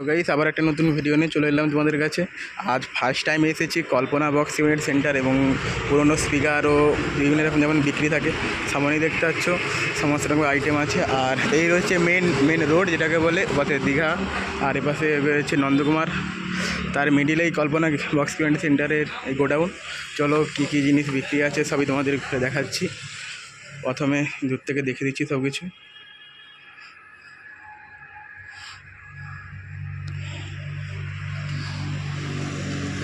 তো গাইস আবার একটা নতুন ভিডিও নিয়ে চলে এলাম তোমাদের কাছে। আজ ফার্স্ট টাইম এসেছি কল্পনা বক্স ইউনিট সেন্টার এবং পুরনো স্পিকারও বিভিন্ন রকম যেমন বিক্রি থাকে সামনেই দেখতে পাচ্ছ সমস্ত রকম আইটেম আছে। আর এই রয়েছে মেন রোড যেটাকে বলে এপাশে দীঘা আর এপাশে রয়েছে নন্দকুমার, তার মিডিলেই কল্পনা বক্স ইউনিট সেন্টারের এই গোডাউন। চলো কী কী জিনিস বিক্রি আছে সবই তোমাদের দেখাচ্ছি। প্রথমে দূর থেকে দেখে দিচ্ছি সব কিছু।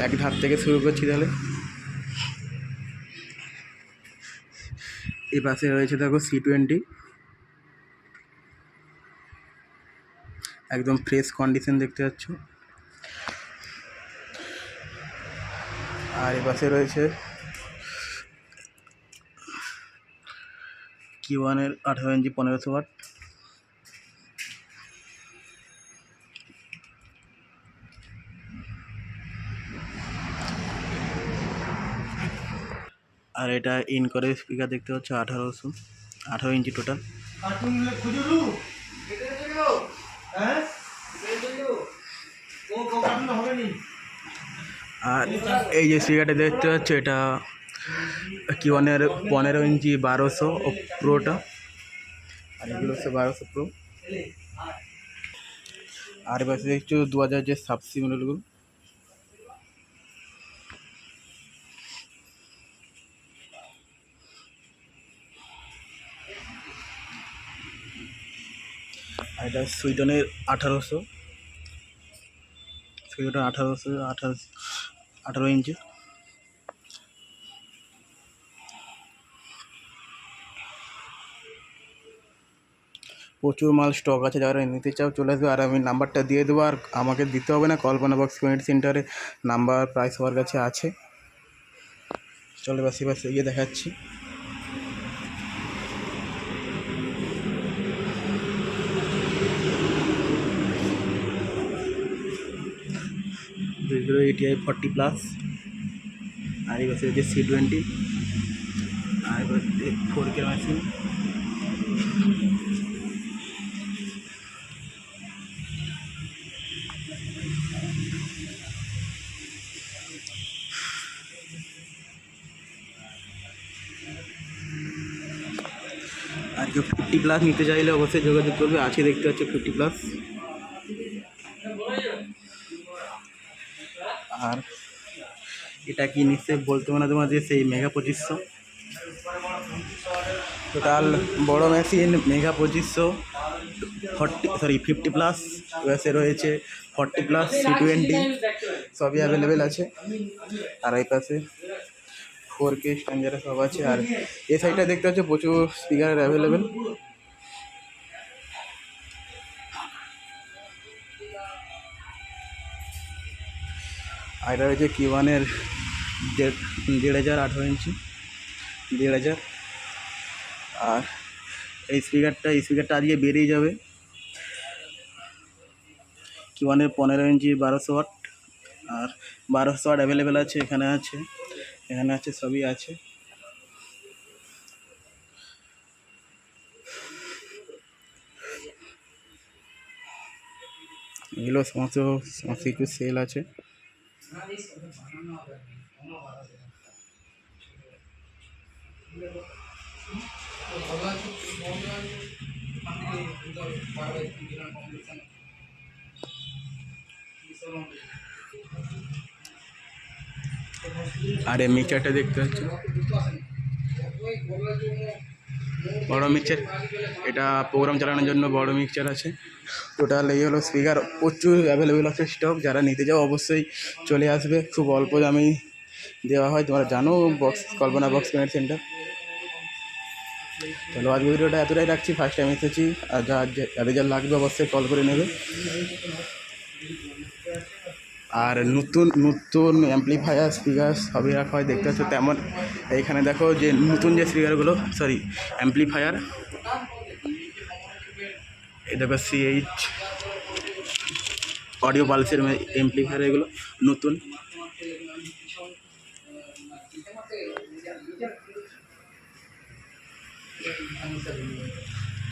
এক ধাপ থেকে শুরু করছি তাহলে। এই পাশে রয়েছে দেখো C20, একদম ফ্রেশ কন্ডিশন দেখতে পাচ্ছ। আর এই পাশে রয়েছে Q1-এর 18 ইঞ্চি 1500 ওয়াট। আর এটা ইন করে স্পিকার দেখতে পাচ্ছ 18 ইঞ্চি টোটাল। আর এই যে স্পিকারটা দেখতে পাচ্ছ এটা Q1-এর 15 ইঞ্চি 1200 প্রোটা, আর এগুলো হচ্ছে 1200 প্রো। আর এবার দেখছো 2000 যে সাবসি মডেলগুলো। আর এটা সুইডনের 1800, সুইডন 18 ইঞ্চি। প্রচুর মাল স্টক আছে, যারা নিতে চাও চলে আসবে। আর আমি নাম্বারটা দিয়ে দেবো, আর আমাকে দিতে হবে না, কল্পনা বক্স ইউনিট সেন্টারে নাম্বার প্রাইস সবার কাছে আছে। চলো বাসি গিয়ে দেখাচ্ছি। ATI 40+, আর এই বছর হচ্ছে C20, আর এবার 4K মেশিন। আর কেউ 50+ নিতে চাইলে অবশ্যই যোগাযোগ করবে, আছে দেখতে পাচ্ছ 50+। আর এটা কি নিশ্চয় বলতে হবে না তোমার, যে সেই মেগা 2500 টোটাল বড় মেশিন, মেগা 2500 50+ এসে রয়েছে 40+, C20 সবই অ্যাভেলেবেল আছে। আর এই পাশে 4K স্ট্যান্ডার্ড সব আছে। আর এই সাইডটা দেখতে পাচ্ছ প্রচুর স্পিকার অ্যাভেলেবেল। আর এটা রয়েছে Q1-এর 1500 18 ইঞ্চি 1500। আর এই স্পিকারটা আজকে বেরিয়ে যাবে। Q1-এর 15 ইঞ্চি 1200 ওয়াট, আর 1200 ওয়াট অ্যাভেলেবেল আছে, এখানে আছে সবই আছে। এগুলো সমস্ত কিছু সেল আছে। আর এই মিক্সারটা দেখতে পাচ্ছ বড় মিক্সার, এটা প্রোগ্রাম চালানোর জন্য বড় মিক্সার আছে। টোটাল এই হলো স্পিকার, প্রচুর অ্যাভেলেবেল আছে স্টক। যারা নিতে যাও অবশ্যই চলে আসবে, খুব অল্প দামেই দেওয়া হয়, তোমরা জানো কল্পনা বক্স ইউনিট সেন্টার। চলো আজ ভিডিওটা এতটাই রাখছি, ফার্স্ট টাইম এসেছি। আর যাদের লাগবে অবশ্যই কল করে নেবে। আর নতুন অ্যাম্পলিফায়ার স্পিকার সবই রাখা হয় দেখতে পাচ্ছ তেমন। এইখানে দেখো যে নতুন যে স্পিকারগুলো অ্যাম্পলিফায়ার, এই দেখো C8 অডিও পালসের অ্যাম্পলিফায়ার, এগুলো নতুন।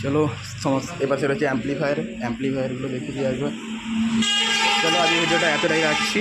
চলো এপাশে রয়েছে অ্যাম্পলিফায়ারগুলো দেখে দিয়ে আসবে। ভিডিওটা এতটাই রাখছি।